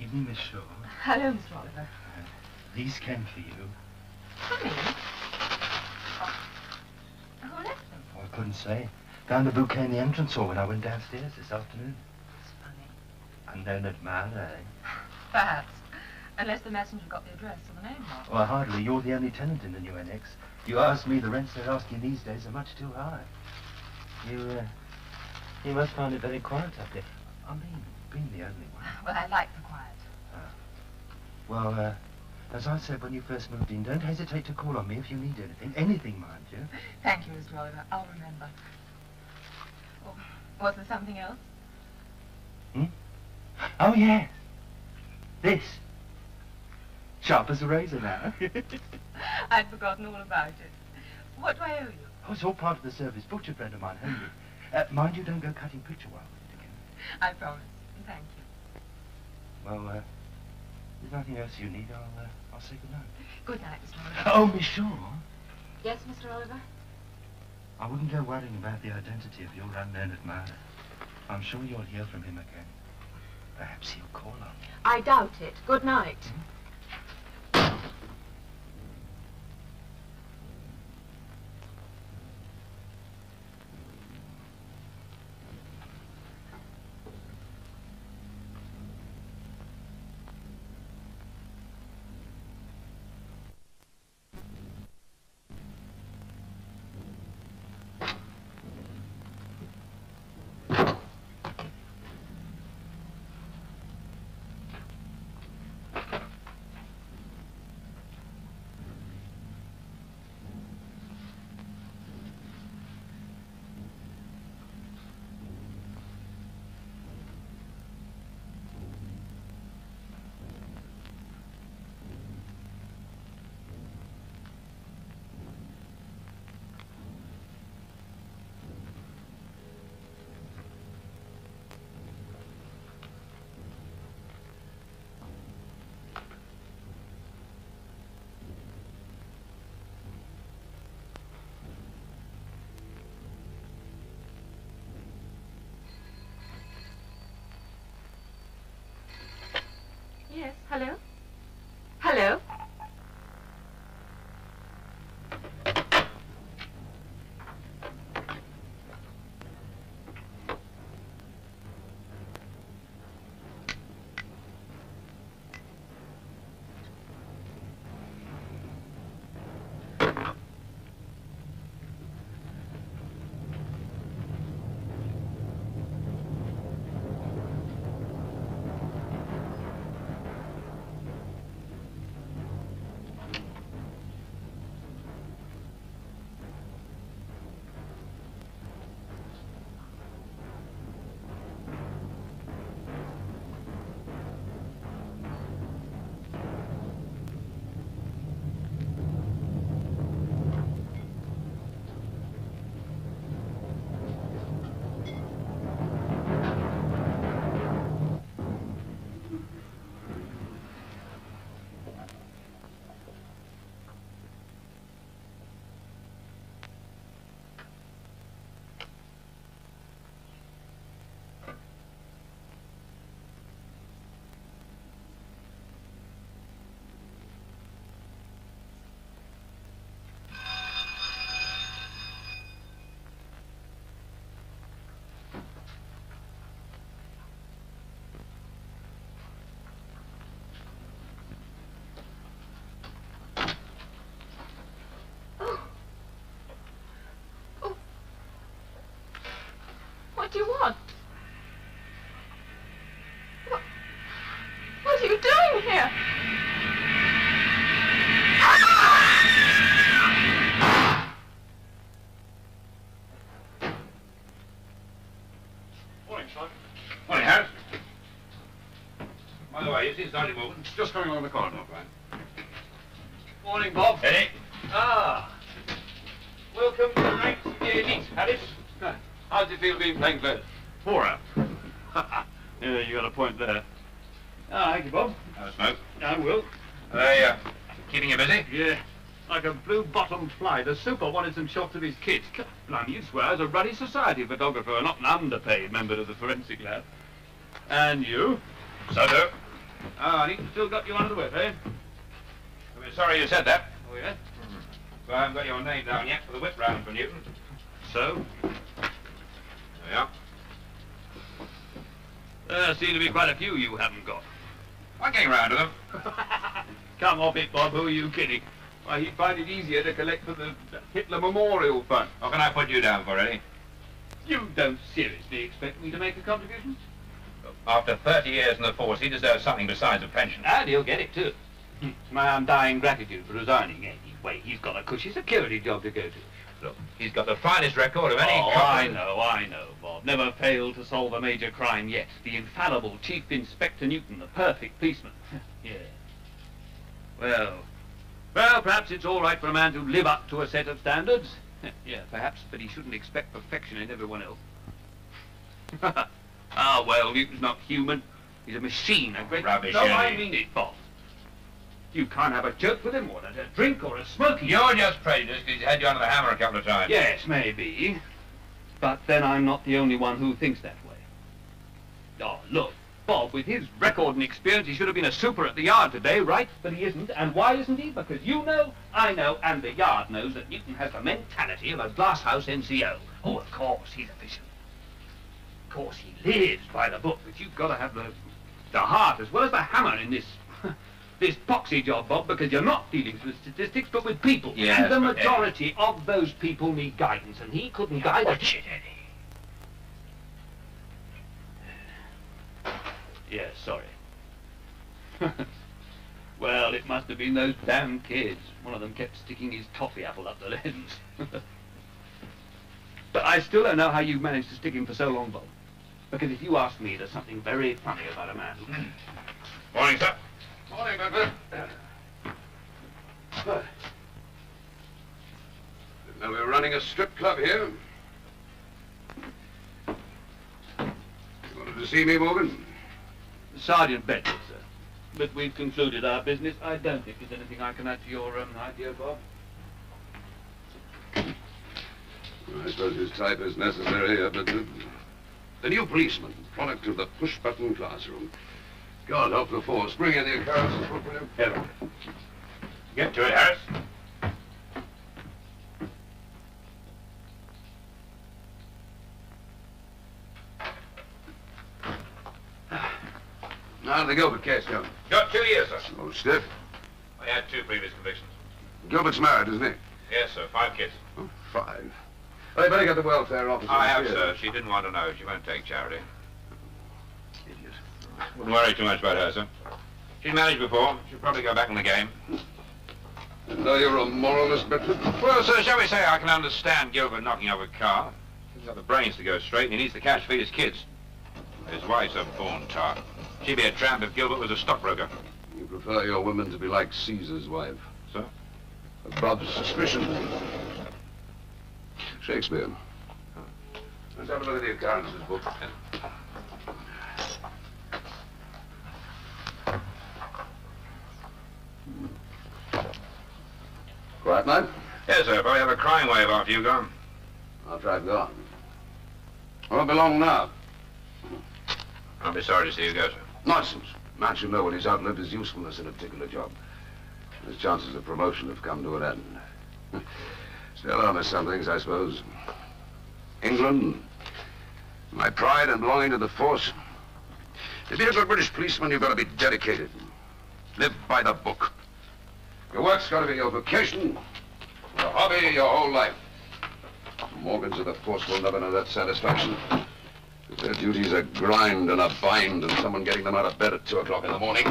evening, Miss Shaw. Hello, Mr. Oliver. These came for you. For me? Oh. Who left them? Oh, I couldn't say. Found the bouquet in the entrance hall when I went downstairs this afternoon. It's funny. Unknown admirer, eh? Perhaps. Unless the messenger got the address or the name wrong. Well, hardly. You're the only tenant in the new annex. You ask me, the rents they're asking these days are much too high. You must find it very quiet up there. I mean, being the only one. Well, I like the quiet. Well, as I said when you first moved in, don't hesitate to call on me if you need anything. Anything, mind you. Thank you, Mr. Oliver. I'll remember. Oh, was there something else? Oh, yes. This. Sharp as a razor now. I'd forgotten all about it. What do I owe you? Oh, it's all part of the service. Butcher friend of mine, Henry. Mind you, don't go cutting picture wire with it again. I promise. Thank you. Well, there's nothing else you need. I'll say good night. Good night, Mr. Oliver. Oh, Miss Shaw. Yes, Mr. Oliver? I wouldn't go worrying about the identity of your unknown admirer. I'm sure you'll hear from him again. Perhaps he'll call on you. I doubt it. Good night. Yes, hello? Hello? What do you want? What are you doing here? Morning, son. Morning, Harris. By the way, is inside your movement? Just coming along the corridor, Brian. Morning, Bob. Hey. Ah. Welcome to the ranks of the elite, Harris. How does it feel being playing first? Poorer. Yeah, you got a point there. Ah, thank you, Bob. Have a smoke? I will. Are they keeping you busy? Yeah. Like a blue-bottomed fly. The super wanted some shots of his kit. Blimey, you swear as a ruddy society photographer, not an underpaid member of the forensic lab. And you? So do. Ah, Newton still got you under the whip, eh? I'm sorry you said that. Oh, yeah? Well, I haven't got your name down yet for the whip round for Newton. So? There you are. There seem to be quite a few you haven't got. I'm getting round to them. Come off it, Bob. Who are you kidding? Why, he'd find it easier to collect for the Hitler Memorial Fund. What can I put you down for, Eddie? You don't seriously expect me to make a contribution? After 30 years in the force, he deserves something besides a pension. And he'll get it, too. It's my undying gratitude for resigning anyway. He's got a cushy security job to go to. Look, he's got the finest record of any I know, Bob. Never failed to solve a major crime yet. The infallible Chief Inspector Newton, the perfect policeman. Yeah. Well, perhaps it's all right for a man to live up to a set of standards. Yeah, perhaps, but he shouldn't expect perfection in everyone else. Ah, well, Newton's not human. He's a machine, a great... Rubbish, No, I Eddie. mean it, Bob. You can't have a joke with him, or a drink, or a smoke. You're just prejudiced because he's had you under the hammer a couple of times. Yes, maybe. But then I'm not the only one who thinks that way. Oh, look, Bob, with his record and experience, he should have been a super at the Yard today, right? But he isn't. And why isn't he? Because you know, I know, and the Yard knows that Newton has the mentality of a glasshouse NCO. Oh, of course, he's efficient. Of course, he lives by the book, but you've got to have the heart as well as the hammer in this... this poxy job, Bob, because you're not dealing with statistics, but with people. Yes, and the but majority of those people need guidance, and he couldn't guide us. Watch it, Eddie. Yes, sorry. Well, it must have been those damn kids. One of them kept sticking his toffee apple up the lens. But I still don't know how you managed to stick him for so long, Bob. Because if you ask me, there's something very funny about a man who... Morning, sir. Morning, Bedford. Didn't know we were running a strip club here. You wanted to see me, Morgan? Sergeant Bedford, sir. But we've concluded our business. I don't think there's anything I can add to your idea, Bob. Well, I suppose his type is necessary, but the new policeman, product of the push-button classroom. God help the force. Bring in the occurrences, will you? Here. Get to it, Harris. How did the Gilbert case go? Got 2 years, sir. Oh, stiff. I had 2 previous convictions. Gilbert's married, isn't he? Yes, sir. 5 kids. Oh, 5. Well, you better get the welfare officer. I have, here. sir. She didn't want to know. She won't take charity. Idiot. Wouldn't worry too much about her, sir. She's managed before. She'll probably go back in the game. Didn't know you were a moralist, Bedford. Well, sir, shall we say I can understand Gilbert knocking over a car. He's got the brains to go straight, and he needs the cash to feed his kids. His wife's a born tart. She'd be a tramp if Gilbert was a stockbroker. You prefer your women to be like Caesar's wife. Sir? Above suspicion. Shakespeare. Let's have a look at the occurrences book. Quiet night? Yes, sir. Probably have a crime wave after you gone. I'll try to go on. I won't be long now. I'll be sorry to see you go, sir. Nonsense. Man should know when he's outlived his usefulness in a particular job. His chances of promotion have come to an end. Still, I'll miss some things, I suppose. England, my pride and belonging to the force. To be a good British policeman, you've got to be dedicated. Live by the book. Your work's got to be your vocation, your hobby, your whole life. Morgans of the force will never know that satisfaction. Their duty's a grind and a bind, and someone getting them out of bed at 2 o'clock in the morning.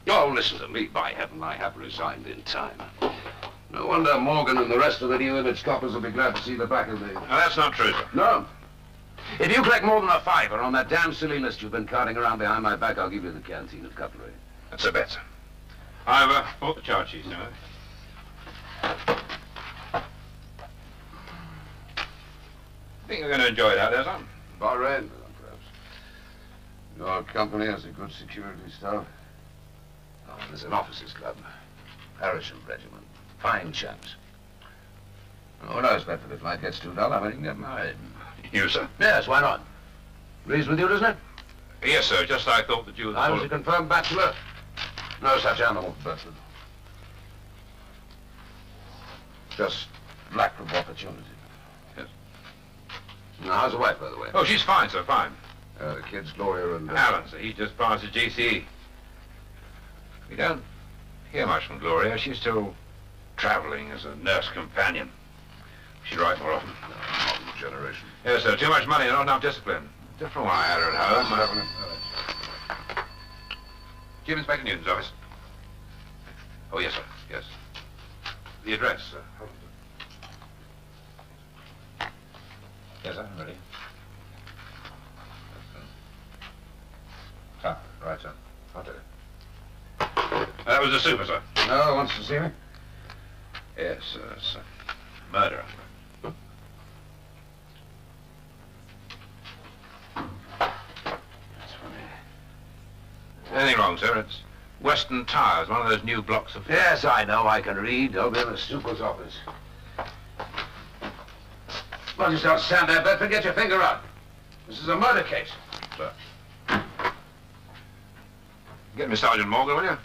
Oh, listen to me, by heaven, I have resigned in time. No wonder Morgan and the rest of the new image coppers will be glad to see the back of me. No, that's not true, sir. No. If you collect more than a fiver on that damn silly list you've been carting around behind my back, I'll give you the canteen of cutlery. That's a bet, sir. I've bought the charge sheets now. Think you're going to enjoy it out there, son? Bahrain, perhaps. Your company has a good security staff. Oh, there's an officers' club. Harrison Regiment. Fine chaps. Oh, who knows, Bedford, if life gets too dull, I might even get married. You, sir? Yes, why not? Agrees with you, doesn't it? Yes, sir. Just I thought that you were the I sort was a of... confirmed bachelor. No such animal, Bedford. Just lack of opportunity. Yes. Now, how's the wife, by the way? Oh, she's fine, sir, fine. The kids, Gloria and... Alan, sir, he just passed his GCE. We don't hear much from Gloria. She's still traveling as a nurse companion. She'd write more often. Modern generation. Yes, sir, too much money and not enough discipline. Different one I had her at home. Chief Inspector Newton's office. Oh, yes, sir, yes. The address, sir. Yes, sir, ready. Ah, right, sir. I'll take it. That was the super, sir. No, wants to see me? Yes, sir. Murder. That's funny. Anything wrong, sir? It's Western Towers, one of those new blocks of... Yes, I know. I can read. I'll be in the super's office. Well, you don't stand there, Bedford. Get your finger up. This is a murder case. Sir. Get me Sergeant Morgan, will you?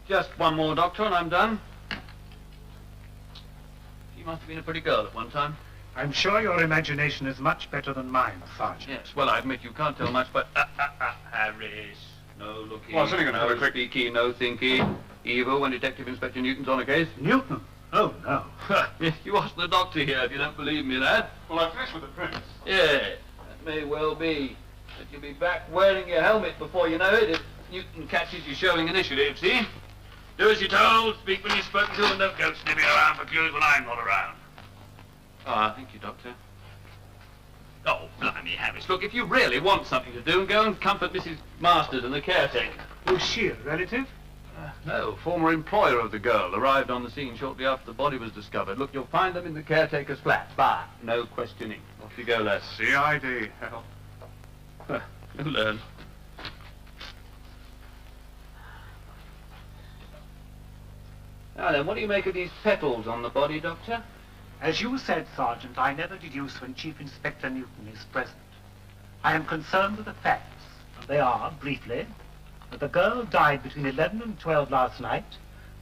Just one more, Doctor, and I'm done. She must have been a pretty girl at one time. I'm sure your imagination is much better than mine, Sergeant. Yes, well, I admit you can't tell much, but... Harris, no looking. Well, something gonna have a quick... Speaky, no thinky. Evil when Detective Inspector Newton's on a case. Newton? Oh, no. You asked the doctor here if you don't believe me, lad. Well, I finished with the prince. Yeah, that may well be. But you'll be back wearing your helmet before you know it if Newton catches you showing initiative, see? Do as you're told, speak when you're spoken to, and don't go sniffing around for clues when I'm not around. Ah, thank you, Doctor. Oh, blimey, Harris. Look, if you really want something to do, go and comfort Mrs. Masters and the caretaker. Was she a relative? No, former employer of the girl arrived on the scene shortly after the body was discovered. Look, you'll find them in the caretaker's flat. But no questioning. Off you go, lads. CID, hell. You'll learn. Now then, what do you make of these petals on the body, Doctor? As you said, Sergeant, I never deduce when Chief Inspector Newton is present. I am concerned with the facts. They are, briefly, that the girl died between 11 and 12 last night,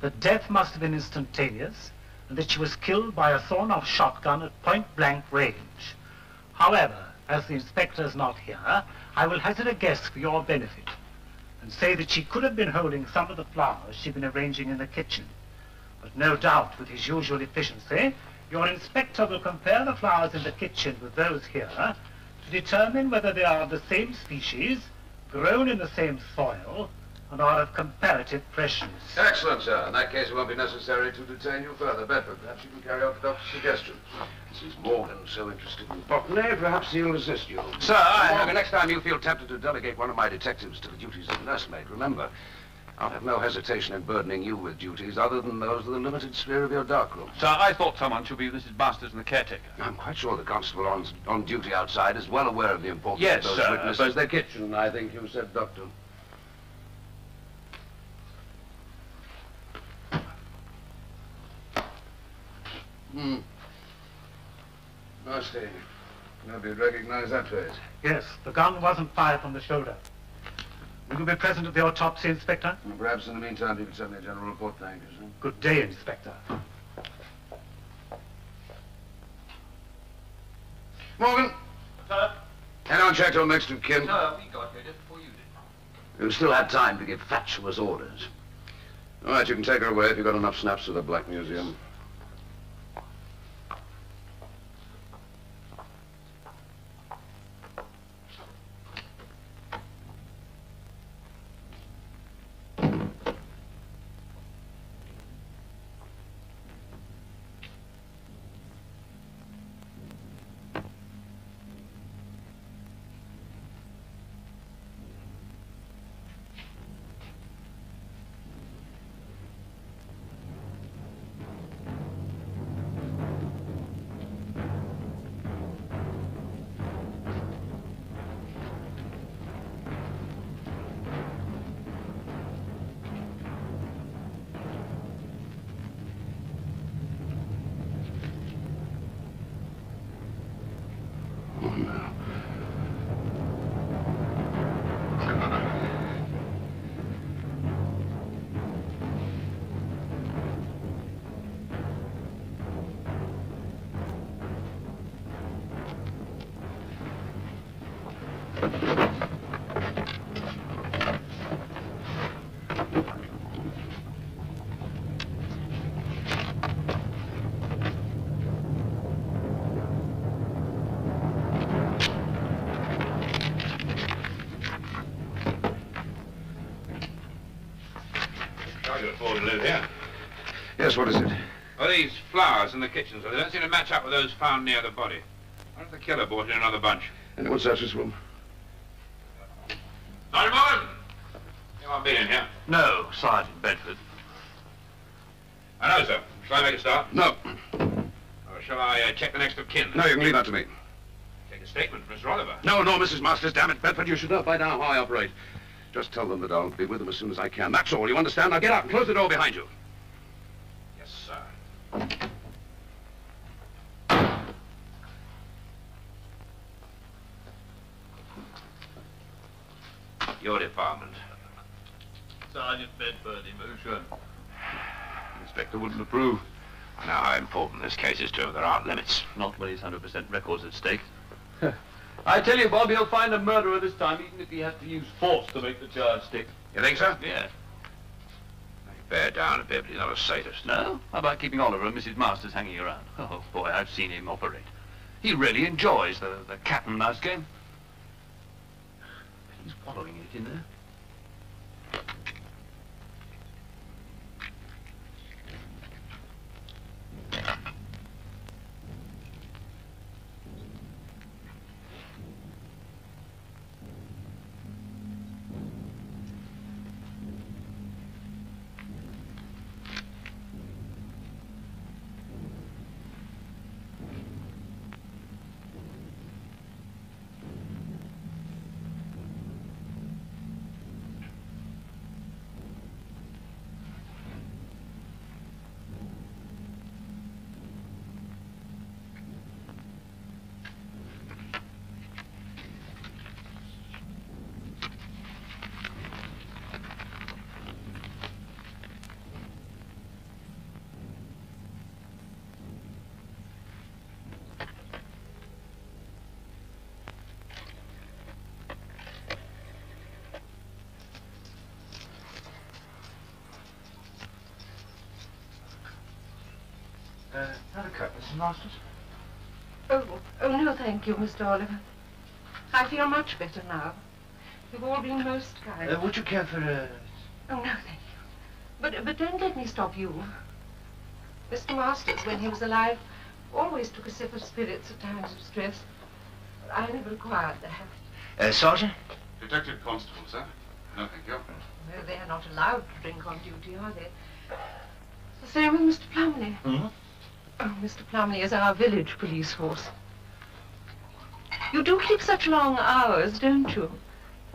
that death must have been instantaneous, and that she was killed by a sawn-off shotgun at point-blank range. However, as the inspector is not here, I will hazard a guess for your benefit, and say that she could have been holding some of the flowers she'd been arranging in the kitchen. But no doubt, with his usual efficiency, your inspector will compare the flowers in the kitchen with those here to determine whether they are of the same species, grown in the same soil, and are of comparative freshness. Excellent, sir. In that case, it won't be necessary to detain you further. Bedford, perhaps you can carry out the doctor's suggestion. Since Morgan's so interested in botany, perhaps he'll assist you. Sir, Morgan, next time you feel tempted to delegate one of my detectives to the duties of nursemaid, remember, I'll have no hesitation in burdening you with duties other than those of the limited sphere of your darkroom. Sir, I thought someone should be Mrs. Masters and the caretaker. I'm quite sure the constable on duty outside is well aware of the importance Yes, of those sir, witnesses. but- The kitchen, I think you said, Doctor. Nasty. Nobody recognized that face. Yes, the gun wasn't fired from the shoulder. Will you be present at the autopsy, Inspector? And perhaps in the meantime you can send me a general report. Thank you, sir. Good day, Inspector. Morgan, Sir? head on check till next of kin. No, we got here just before you did. You still had time to give fatuous orders. All right, you can take her away if you've got enough snaps for the Black Museum. I could afford to live here. Yes, what is it? Well, these flowers in the kitchen, so they don't seem to match up with those found near the body. I wonder if the killer brought in another bunch. Anyone search this room? Sergeant Morgan! You haven't been in here? No, Sergeant Bedford. I know, sir. Shall I make a start? No. Or shall I check the next of kin? No, you can leave that to me. Take a statement from Mr. Oliver. No, Mrs. Masters, damn it, Bedford, you should know by now how I operate. Just tell them that I'll be with them as soon as I can. That's all, you understand? Now get out and close the door behind you. Yes, sir. Your department. Sergeant Bedford, emotion. Inspector wouldn't approve. I know how important this case is to him. There aren't limits. Not when his 100% record's at stake. I tell you, Bob, he'll find a murderer this time, even if he has to use force to make the charge stick. You think so? Yeah. You bear down a bit, but he's not a sadist. No? How about keeping Oliver and Mrs. Masters hanging around? Oh, boy, I've seen him operate. He really enjoys the cat and mouse game. He's wallowing it in there. Not a cup, Mrs. Masters. Oh, no, thank you, Mr. Oliver. I feel much better now. You've all been most kind. Would you care for a... Oh, no, thank you. But don't let me stop you. Mr. Masters, when he was alive, always took a sip of spirits at times of stress. I never required that. Sergeant? Detective Constable, sir. No, thank you. No, they are not allowed to drink on duty, are they? It's the same with Mr. Plumley. Mm-hmm. Oh, Mr. Plumley is our village police force. You do keep such long hours, don't you?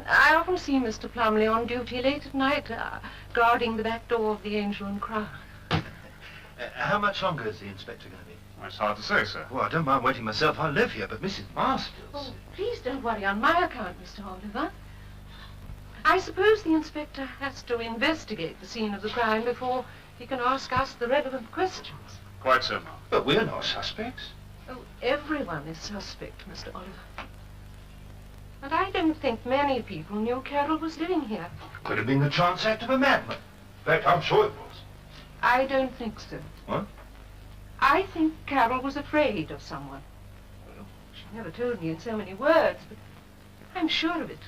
I often see Mr. Plumley on duty late at night, guarding the back door of the Angel and Crown. How much longer is the inspector going to be? Well, it's hard to say, sir. Well, I don't mind waiting myself. I live here, but Mrs. Masters... Oh, please don't worry on my account, Mr. Oliver. I suppose the inspector has to investigate the scene of the crime before he can ask us the relevant questions. Quite so, ma'am. But we're not suspects. Oh, everyone is suspect, Mr. Oliver. And I don't think many people knew Carol was living here. Could have been the chance act of a madman. In fact, I'm sure it was. I don't think so. What? I think Carol was afraid of someone. She never told me in so many words, but I'm sure of it.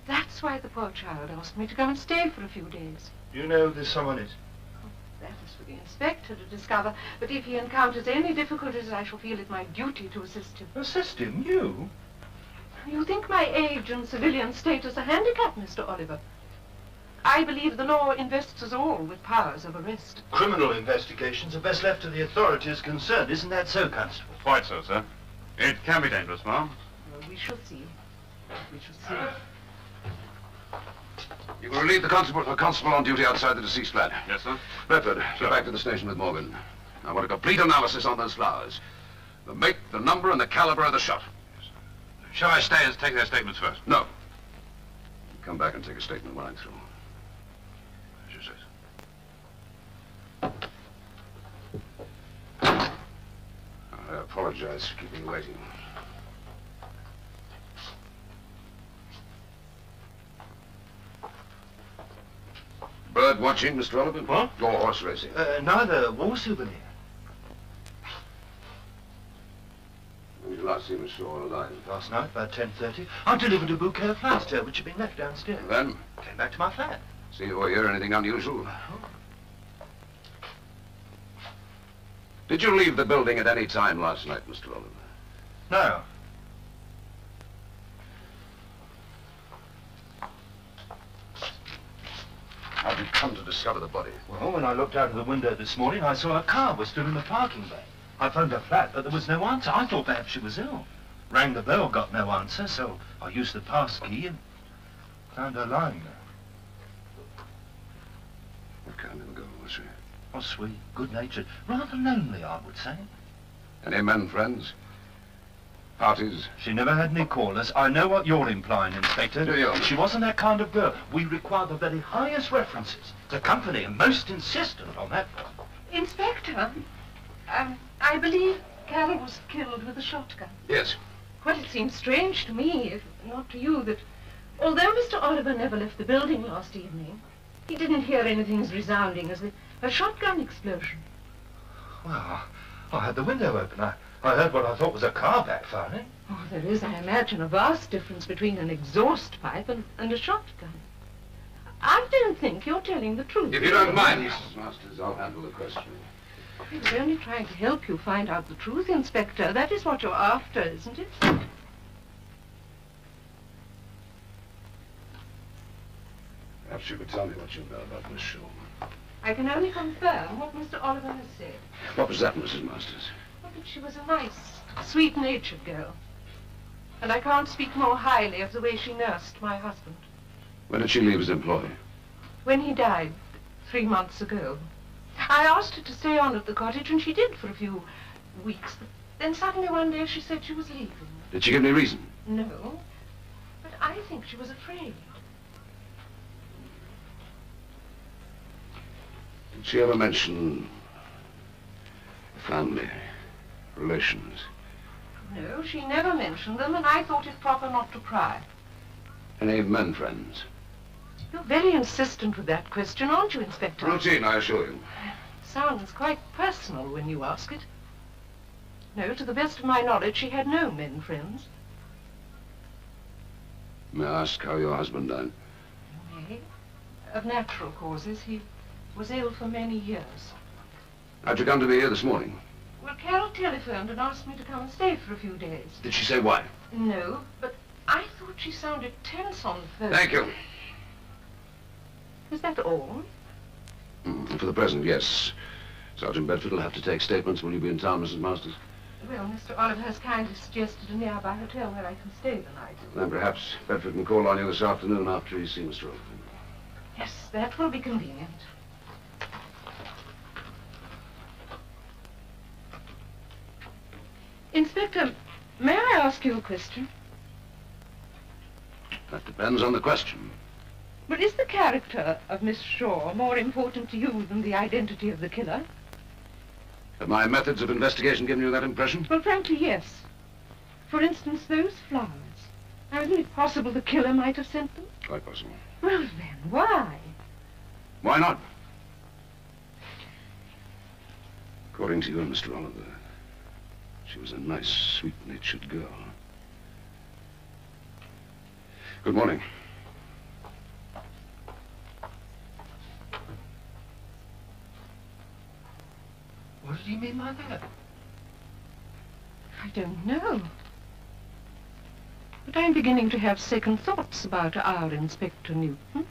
That's why the poor child asked me to come and stay for a few days. You know who this someone is? That is for the inspector to discover, but if he encounters any difficulties, I shall feel it my duty to assist him. Assist him? You? You think my age and civilian status a handicap, Mr. Oliver? I believe the law invests us all with powers of arrest. Criminal investigations are best left to the authorities concerned. Isn't that so, Constable? Quite so, sir. It can be dangerous, ma'am. Well, we shall see. We shall see. You will relieve the constable on duty outside the deceased flat. Yes, sir. Bedford, go back to the station with Morgan. I want a complete analysis on those flowers. The make, the number, and the caliber of the shot. Shall I stay and take their statements first? No. Come back and take a statement when I'm through. As you say, sir. I apologize for keeping you waiting. Bird watching, Mr. Oliver? What? Or horse racing? Neither. War souvenir. When did you last see Miss Shaw alive? Last night, about 10:30, I delivered a bouquet of flowers to her, which had been left downstairs. And then? Came back to my flat. See or hear anything unusual? Did you leave the building at any time last night, Mr. Oliver? No. How did you come to discover the body? Well, when I looked out of the window this morning, I saw her car was stood in the parking bay. I phoned her flat, but there was no answer. I thought perhaps she was ill. Rang the bell, got no answer, so I used the pass key and found her lying there. What kind of a girl was she? Oh, sweet, good-natured, rather lonely, I would say. Any men friends? Parties? She never had any callers. I know what you're implying, Inspector. Do you? She wasn't that kind of girl. We require the very highest references. The company are most insistent on that point. Inspector, I believe Carol was killed with a shotgun. Yes. Well, it seems strange to me, if not to you, that although Mr. Oliver never left the building last evening, he didn't hear anything as resounding as a shotgun explosion. Well, I had the window open. I heard what I thought was a car backfiring. Oh, there is, I imagine, a vast difference between an exhaust pipe and a shotgun. I don't think you're telling the truth. If you don't mind, Mrs. Masters, I'll handle the question. I was only trying to help you find out the truth, Inspector. That is what you're after, isn't it? Perhaps you could tell me what you know about Miss Shaw. I can only confirm what Mr. Oliver has said. What was that, Mrs. Masters? Well, that she was a nice, sweet-natured girl. And I can't speak more highly of the way she nursed my husband. When did she leave his employ? When he died, 3 months ago. I asked her to stay on at the cottage, and she did for a few weeks. But then suddenly one day she said she was leaving. Did she give any reason? No, but I think she was afraid. Did she ever mention family, relations? No, she never mentioned them, and I thought it proper not to pry. Any men friends? You're very insistent with that question, aren't you, Inspector? Routine, I assure you. Sounds quite personal when you ask it. No, to the best of my knowledge, she had no men friends. May I ask how your husband died? Nay, of natural causes. He was ill for many years. How'd you come to be here this morning? Well, Carol telephoned and asked me to come and stay for a few days. Did she say why? No, but I thought she sounded tense on the phone. Thank you. Is that all? For the present, yes. Sergeant Bedford will have to take statements. Will you be in town, Mrs. Masters? Well, Mr. Oliver has kindly suggested a nearby hotel where I can stay the night. Then perhaps Bedford can call on you this afternoon after he's seen Mr. Oliver. Yes, that will be convenient. Inspector, may I ask you a question? That depends on the question. But is the character of Miss Shaw more important to you than the identity of the killer? Have my methods of investigation given you that impression? Well, frankly, yes. For instance, those flowers. Now, isn't it possible the killer might have sent them? Quite possible. Well, then, why? Why not? According to you and Mr. Oliver, she was a nice, sweet-natured girl. Good morning. What did he mean by that? I don't know. But I'm beginning to have second thoughts about our Inspector Newton.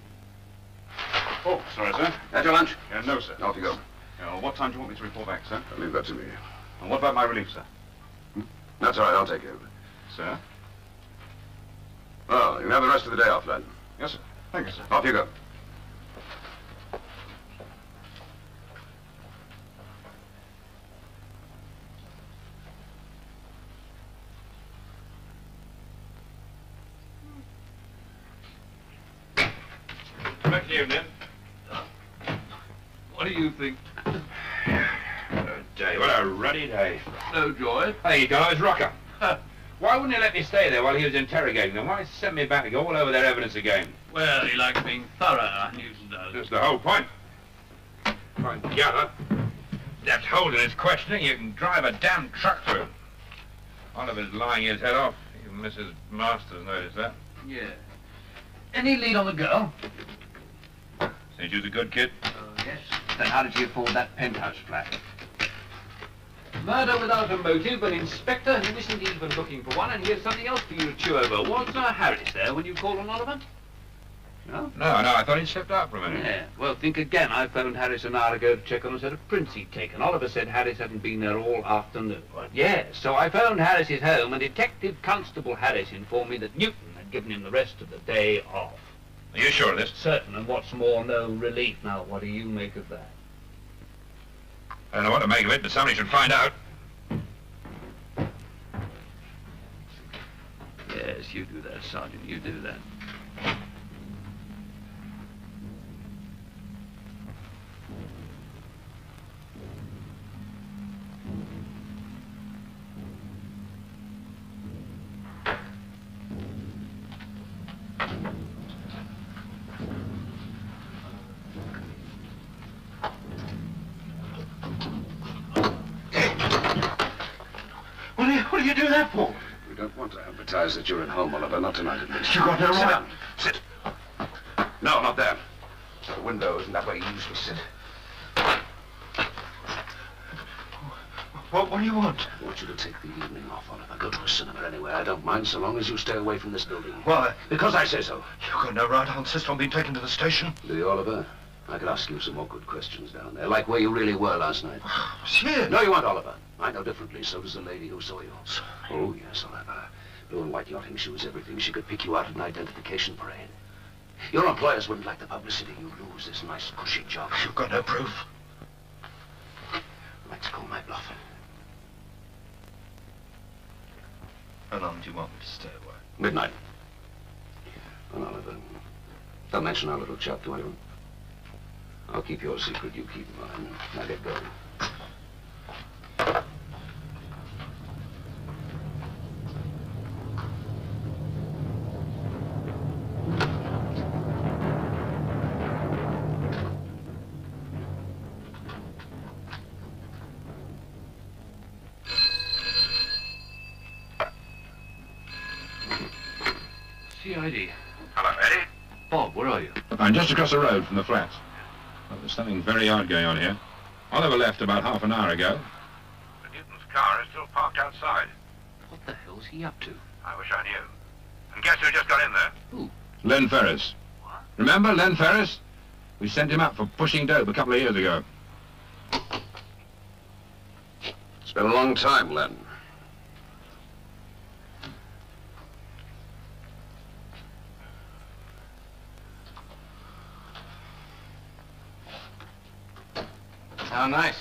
Oh, sorry, sir. Had your lunch? No, sir. Off you go. What time do you want me to report back, sir? Leave that to me. And what about my relief, sir? That's all right, I'll take care of it. Sir? Well, you can have the rest of the day off, lad. Yes, sir. Thank you, sir. Off you go. Back to you, then. What do you think? What a day, what a ruddy day. No joy. Hey, you got his rocker. Why wouldn't he let me stay there while he was interrogating them? Why send me back to go all over their evidence again? Well, he likes being thorough, Newton does. That's the whole point. If I gather, that's holding his questioning, you can drive a damn truck through. Oliver's lying his head off. Even Mrs. Masters noticed that. Yeah. Any lead on the girl? Said you was a good kid? Oh, yes. Then how did she afford that penthouse flat? Murder without a motive, an inspector who isn't even looking for one, and here's something else for you to chew over. Was Harris there when you called on Oliver? No? No, I thought he'd slipped out for a minute. Yeah, well, think again. I phoned Harris an hour ago to check on a set of prints he'd taken. Oliver said Harris hadn't been there all afternoon. What? Yes, so I phoned Harris's home, and Detective Constable Harris informed me that Newton had given him the rest of the day off. Are you sure of this? Certain, and what's more, no relief. Now, what do you make of that? I don't know what to make of it, but somebody should find out. Yes, you do that, Sergeant, you do that. What do you do that for? We don't want to advertise that you're at home, Oliver. Not tonight, at least. You got no Sit right. down. Sit. No, not there. The window isn't that way you usually sit. What do you want? I want you to take the evening off, Oliver. Go to a cinema anywhere. I don't mind, so long as you stay away from this building. Why? Because I say so. You've got no right. I'll insist on being taken to the station. Do you, Oliver? I could ask you some awkward questions down there, like where you really were last night. Shit. No, you weren't, Oliver. I know differently. So does the lady who saw you. Oh, yes, Oliver. Blue and white yachting shoes, everything. She could pick you out at an identification parade. Your employers wouldn't like the publicity you lose this nice, cushy job. You've got no proof. Let's call my bluff. How long do you want me to stay away? Midnight. And Oliver, don't mention our little chat to anyone. I'll keep your secret, you keep mine. Now get going. CID. Hello, Eddie. Bob, where are you? I'm just across the road from the flats. Well, there's something very odd going on here. Oliver left about half an hour ago. But Newton's car is still parked outside. What the hell's he up to? I wish I knew. And guess who just got in there? Who? Len Ferris. What? Remember Len Ferris? We sent him up for pushing dope a couple of years ago. It's been a long time, Len. How nice.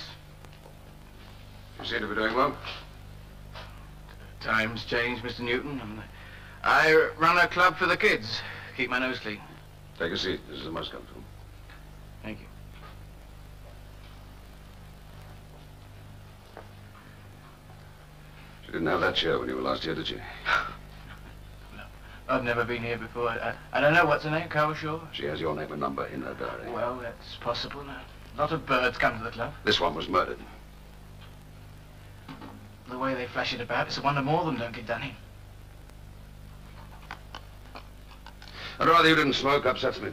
You seem to be doing well. Times change, Mr. Newton. I run a club for the kids. Keep my nose clean. Take a seat. This is the most comfortable. Thank you. She didn't have that chair when you were last here, did she? No, I've never been here before. I don't know what's her name, Carol Shaw? She has your name and number in her diary. Well, that's possible now. A lot of birds come to the club. This one was murdered. The way they flash it about, it's a wonder more of them don't get done in. I'd rather you didn't smoke. Upsets me.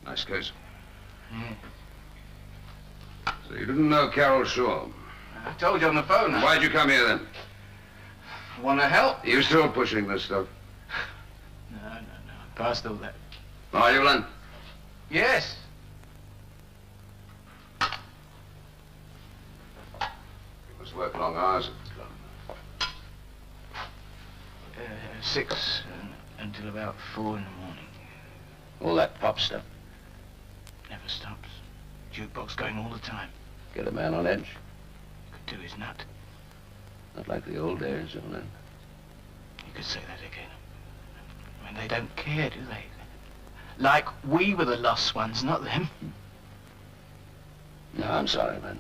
Nice case. Yeah. So you didn't know Carol Shaw. I told you on the phone. Why'd you come here then? Want to help? Are you still pushing this stuff? No. Past all that. Are you, Len? Yes. 'Work long hours at the club. 6 until about 4 in the morning. All that pop stuff. Never stops. Jukebox going all the time. Get a man on edge. Could do his nut. Not like the old days, old man. You could say that again. I mean, they don't care, do they? Like we were the lost ones, not them. No, I'm sorry, man.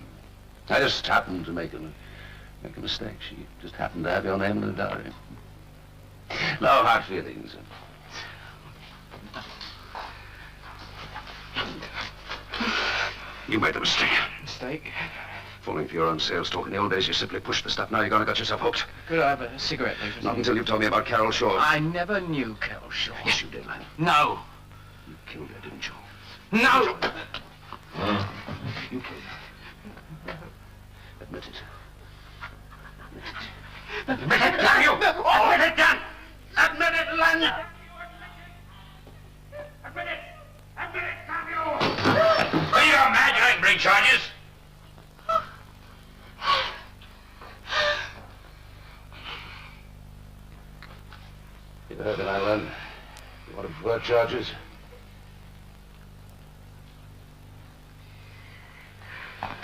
I just happened to make a Make a mistake. She just happened to have your name in the diary. No hard feelings. You made the mistake. Mistake? Falling for your own sales talk. In the old days, you simply pushed the stuff. Now you're going to got yourself hooked. Could I have a cigarette, please? Not until you've told me about Carol Shaw. I never knew Carol Shaw. Yes, you did, Len. No. You killed her, didn't you? No! You killed her. Admit it. Admit it, damn you! Admit it, Dan! Admit it, Len! Admit it! Admit it, damn you! Are you mad? You ain't bring charges. You heard it, Len. You want to prefer charges?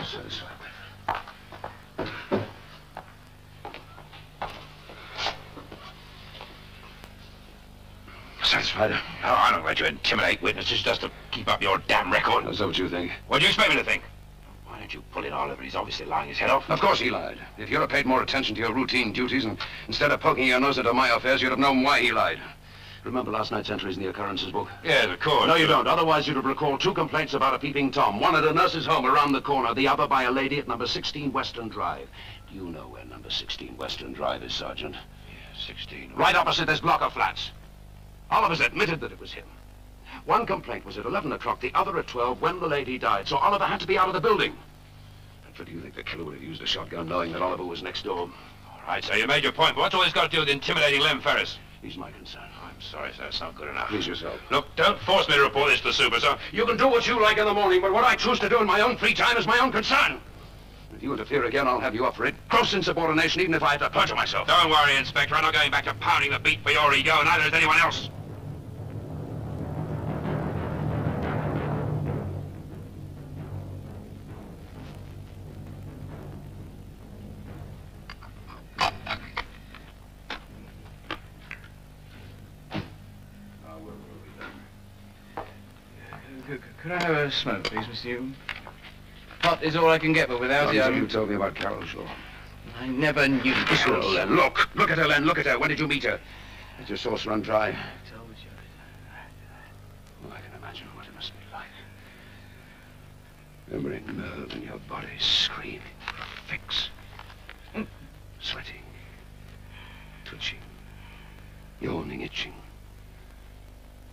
Satisfied. Satisfied? Oh, I don't let you intimidate witnesses just to keep up your damn record. Is that what you think? What do you expect me to think? Why don't you pull in Oliver? He's obviously lying his head off. Of course he lied. If you'd have paid more attention to your routine duties and instead of poking your nose into my affairs, you'd have known why he lied. Remember last night's entries in the occurrences book? Yes, of course. No, you don't. Otherwise, you'd have recalled 2 complaints about a peeping Tom. One at a nurse's home around the corner, the other by a lady at number 16 Western Drive. Do you know where number 16 Western Drive is, Sergeant? Yeah, 16. Right opposite this block of flats. Oliver's admitted that it was him. One complaint was at 11 o'clock, the other at 12 when the lady died, so Oliver had to be out of the building. And do you think the killer would have used a shotgun knowing that Oliver was next door? All right, so you made your point, but what's all this got to do with intimidating Lem Ferris? He's my concern. I'm sorry, sir, it's not good enough. Please yourself. Look, don't force me to report this to the super, sir. You can do what you like in the morning, but what I choose to do in my own free time is my own concern. If you interfere again, I'll have you up for it. Gross insubordination, even if I have to perjure myself. Don't worry, Inspector. I'm not going back to pounding the beat for your ego, and neither is anyone else. Could I have a smoke, please, Mr. Newton? Hot is all I can get, but without it, You told me about Carol Shaw. I never knew Carol Shaw. Len, look! Look at her, Len, look at her. When did you meet her? Did your sauce run dry? I told you. Well, I can imagine what it must be like. Every nerve in your body screaming for a fix. Sweating. Twitching. Yawning, itching.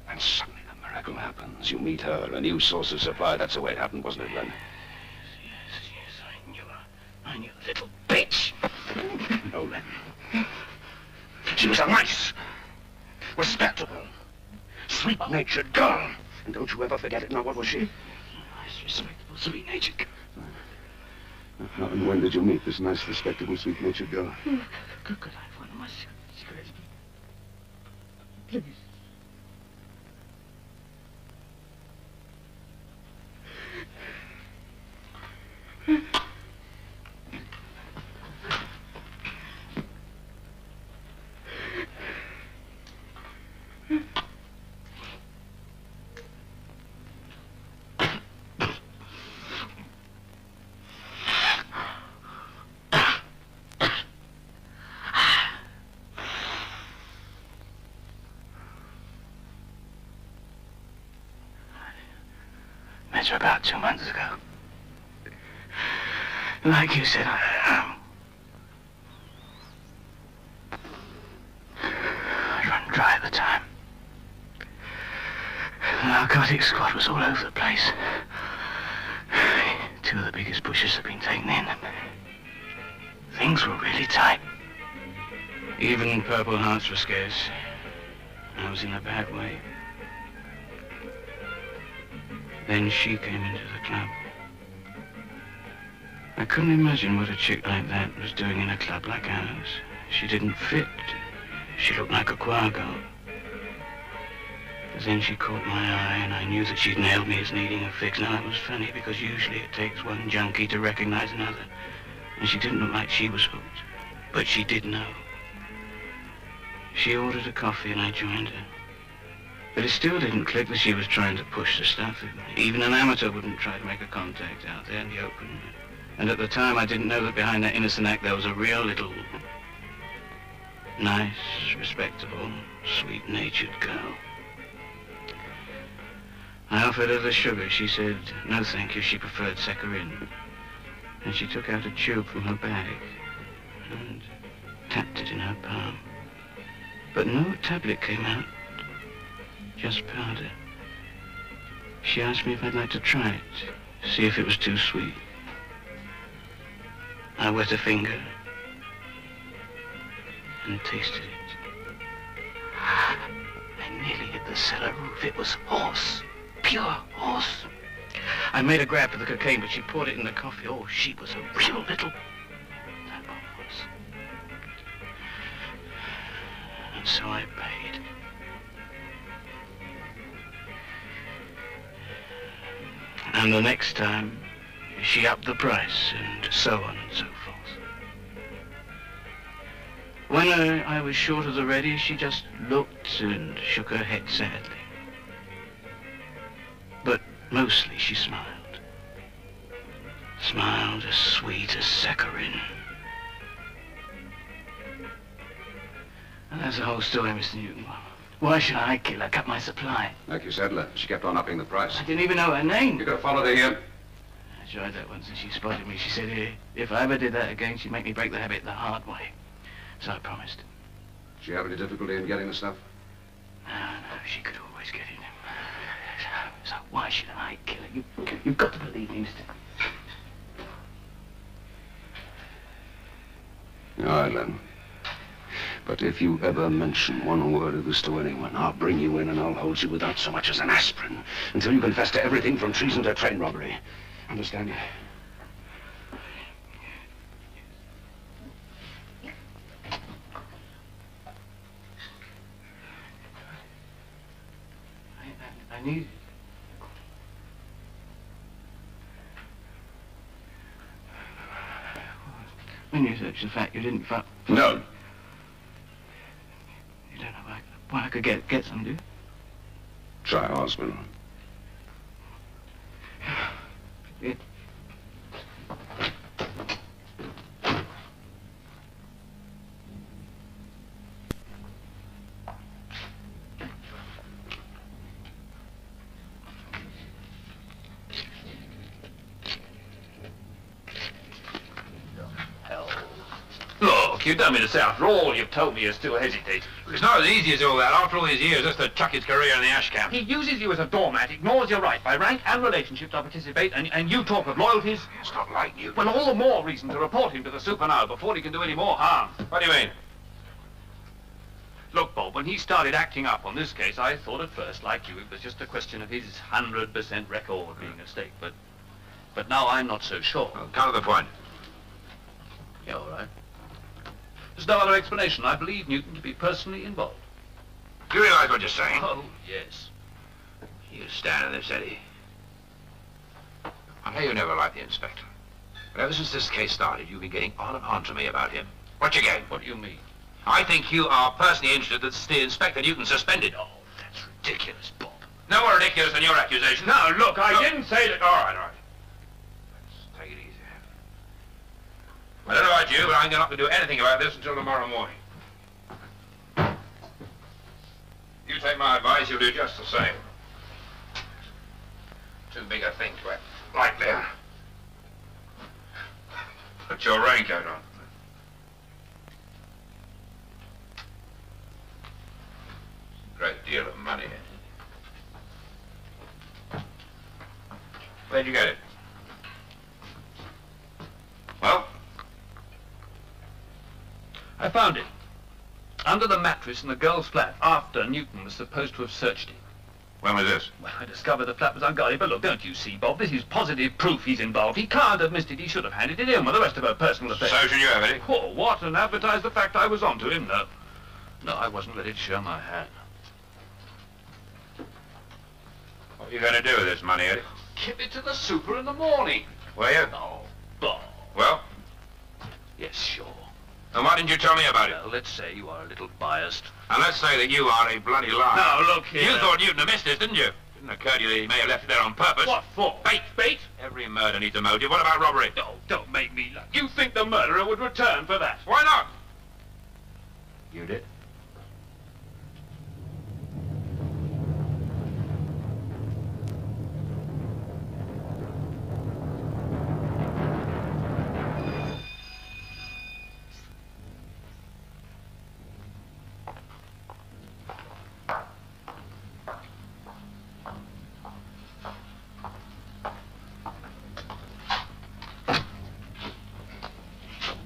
And suddenly the miracle happens. You meet her, a new source of supply. That's the way it happened, wasn't it, Len? Yes, I knew her. I knew the little bitch. No, Len. She was a nice, respectable, sweet-natured girl. And don't you ever forget it. Now, what was she? Nice, respectable, sweet-natured girl. And when did you meet this nice, respectable, sweet-natured girl? Could I have one of my cigarettes? Please. Met her about 2 months ago. Like you said, I'd run dry at the time. The narcotics squad was all over the place. 2 of the biggest pushers had been taken in. Things were really tight. Even Purple Hearts were scarce. I was in a bad way. Then she came into the club. I couldn't imagine what a chick like that was doing in a club like ours. She didn't fit. She looked like a choir girl. But then she caught my eye, and I knew that she'd nailed me as needing a fix. Now, that was funny, because usually it takes one junkie to recognize another. And she didn't look like she was hooked. But she did know. She ordered a coffee, and I joined her. But it still didn't click that she was trying to push the stuff. Even an amateur wouldn't try to make a contact out there in the open. And at the time, I didn't know that behind that innocent act there was a real little, nice, respectable, sweet-natured girl. I offered her the sugar. She said, no thank you, she preferred saccharin. And she took out a tube from her bag and tapped it in her palm. But no tablet came out, just powder. She asked me if I'd like to try it, see if it was too sweet. I wet a finger and tasted it. I nearly hit the cellar roof. It was horse, pure horse. I made a grab for the cocaine, but she poured it in the coffee. Oh, she was a real little... that one was. And so I paid. And the next time, she upped the price, and so on and so forth. When I was short of the ready, she just looked and shook her head sadly. But mostly she smiled. Smiled as sweet as saccharin. And that's the whole story, Mr. Newton. Why should I kill her? Cut my supply. Like you said, she kept on upping the price. I didn't even know her name. You could have followed her here. I tried that once and she spotted me. She said, if I ever did that again, she'd make me break the habit the hard way. So I promised. Did she have any difficulty in getting the stuff? No, she could always get it. So why should I kill her? You've got to believe me, mister. All right, Len. But if you ever mention one word of this to anyone, I'll bring you in and I'll hold you without so much as an aspirin until you confess to everything from treason to train robbery. Understand you? I need it. When you searched the fact you didn't fuck... No. You don't know why I could get some, do you? Try Osmond. Yeah. Look, you don't mean to say after all you've told me you still hesitate. It's not as easy as all that. After all these years, just to chuck his career in the ash can. He uses you as a doormat, ignores your right by rank and relationship to participate, and you talk of loyalties. It's not like you. Well, all the more reason to report him to the super now before he can do any more harm. What do you mean? Look, Bob, when he started acting up on this case, I thought at first, like you, it was just a question of his 100% record being at stake, but now I'm not so sure. Well, come to the point. Yeah, all right. There's no other explanation. I believe Newton to be personally involved. Do you realize what you're saying? Oh, yes. You stand in this, Eddie. I know you never liked the inspector. But ever since this case started, you've been getting on and on to me about him. What you getting? What do you mean? I think you are personally interested that the Inspector Newton suspended. Oh, that's ridiculous, Bob. No more ridiculous than your accusation. No, look, I didn't say that... All right. Let's take it easy. I don't know about you, but I'm not going to do anything about this until tomorrow morning. You take my advice, you'll do just the same. Too big a thing to act lightly. Put your raincoat on. Great deal of money. Where'd you get it? Well? I found it. Under the mattress in the girl's flat, after Newton was supposed to have searched it. When was this? Well, I discovered the flat was unguarded, but look, don't you see, Bob? This is positive proof he's involved. He can't have missed it. He should have handed it in with the rest of her personal affairs. So should you have it. Oh, what? And advertise the fact I was on to him? No. No, I wasn't ready to show my hand. What are you going to do with this money, Eddie? Give it to the super in the morning. Were you? Oh, Bob. Well? Yes, sure. Then why didn't you tell me about it? Well, let's say you are a little biased. And let's say that you are a bloody liar. Now, look here. You thought Newton had missed this, didn't you? Didn't occur to you that he may have left it there on purpose. What for? Bait! Bait? Every murder needs a motive. What about robbery? Oh, don't make me laugh. You think the murderer would return for that? Why not? You did?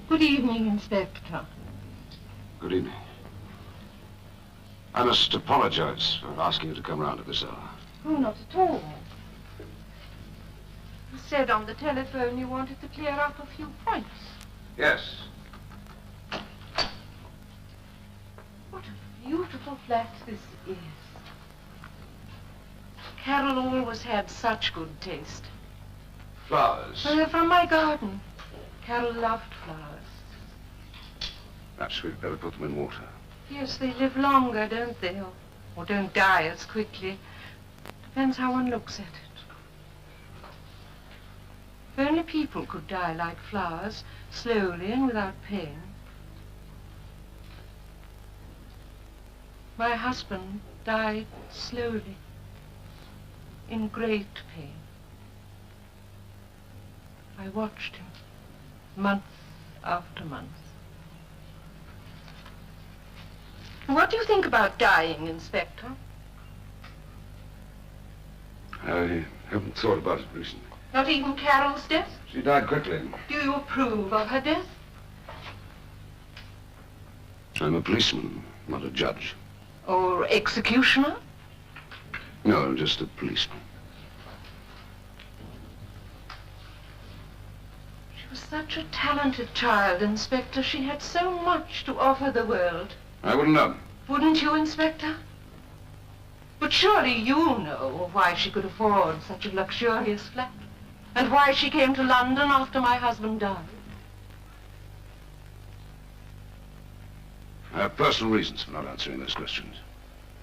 Good evening, Inspector. Good evening. I must apologize for asking you to come round at this hour. Oh, not at all. You said on the telephone you wanted to clear up a few points. Yes. What a beautiful flat this is. Carol always had such good taste. Flowers. From my garden. Carol loved flowers. Perhaps we'd better put them in water. Yes, they live longer, don't they? Or don't die as quickly. Depends how one looks at it. If only people could die like flowers, slowly and without pain. My husband died slowly, in great pain. I watched him, month after month. What do you think about dying, Inspector? I haven't thought about it recently. Not even Carol's death? She died quickly. Do you approve of her death? I'm a policeman, not a judge. Or executioner? No, just a policeman. She was such a talented child, Inspector. She had so much to offer the world. I wouldn't know. Wouldn't you, Inspector? But surely you know why she could afford such a luxurious flat, and why she came to London after my husband died. I have personal reasons for not answering those questions.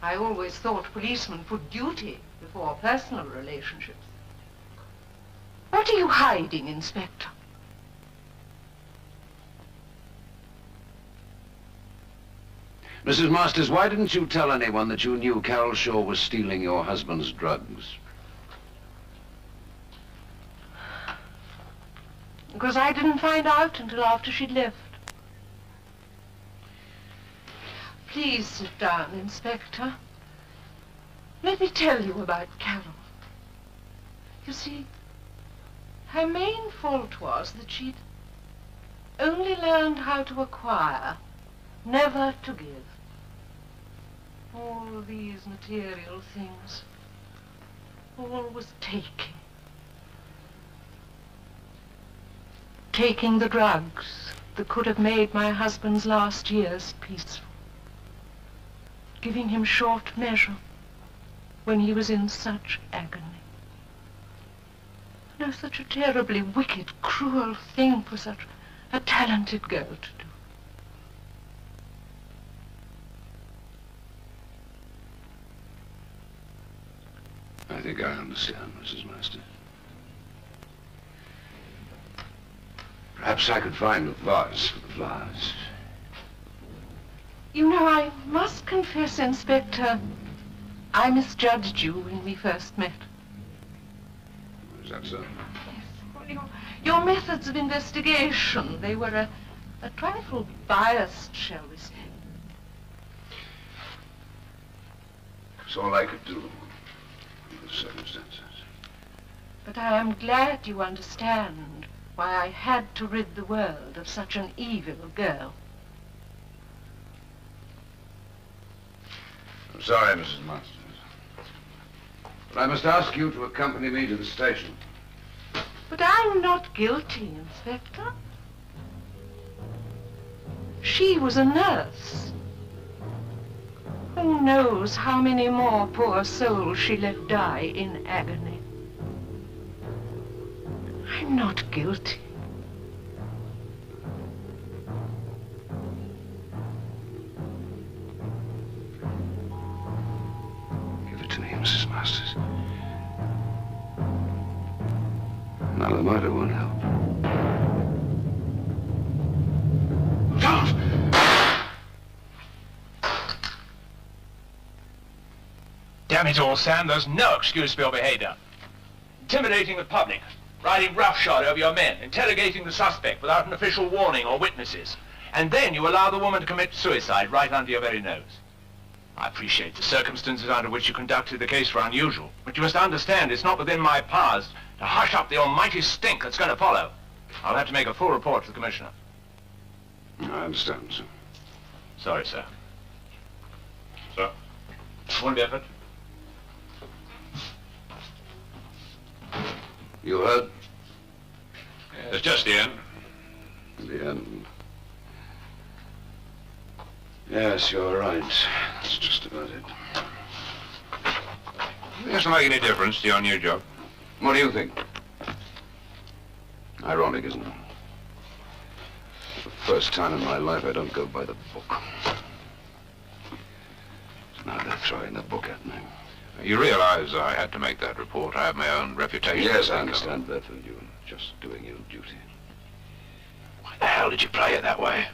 I always thought policemen put duty before personal relationships. What are you hiding, Inspector? Mrs. Masters, why didn't you tell anyone that you knew Carol Shaw was stealing your husband's drugs? Because I didn't find out until after she'd left. Please sit down, Inspector. Let me tell you about Carol. You see, her main fault was that she'd only learned how to acquire, never to give. All these material things, all was taking. Taking the drugs that could have made my husband's last years peaceful. Giving him short measure when he was in such agony. No, such a terribly wicked, cruel thing for such a talented girl to do. I think I understand, Mrs. Masters. Perhaps I could find a vase for the flowers. You know, I must confess, Inspector, I misjudged you when we first met. Is that so? Yes. Well, your methods of investigation, they were a trifle biased, shall we say. It's all I could do in the circumstances. But I am glad you understand why I had to rid the world of such an evil girl. I'm sorry, Mrs. Masters. But I must ask you to accompany me to the station. But I'm not guilty, Inspector. She was a nurse. Who knows how many more poor souls she let die in agony. I'm not guilty. Give it to me, Mrs. Masters. Now the murder won't help. Damn it all, Sam, there's no excuse for your behavior. Intimidating the public, riding roughshod over your men, interrogating the suspect without an official warning or witnesses. And then you allow the woman to commit suicide right under your very nose. I appreciate the circumstances under which you conducted the case were unusual, but you must understand it's not within my powers to hush up the almighty stink that's going to follow. I'll have to make a full report to the Commissioner. I understand, sir. Sorry, sir. Sir? Won't be effort. You heard? It's just the end. The end. Yes, you're right. That's just about it. It doesn't make any difference to your new job. What do you think? Ironic, isn't it? The first time in my life I don't go by the book. Now they're throwing the book at me. You realize I had to make that report. I have my own reputation. Yes, I understand, Bedford. You're just doing your duty. Why the hell did you play it that way?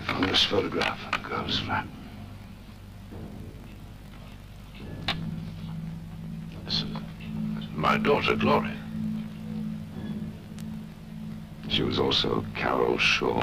On this photograph in the girl's flat. This is my daughter, Gloria. She was also Carol Shaw.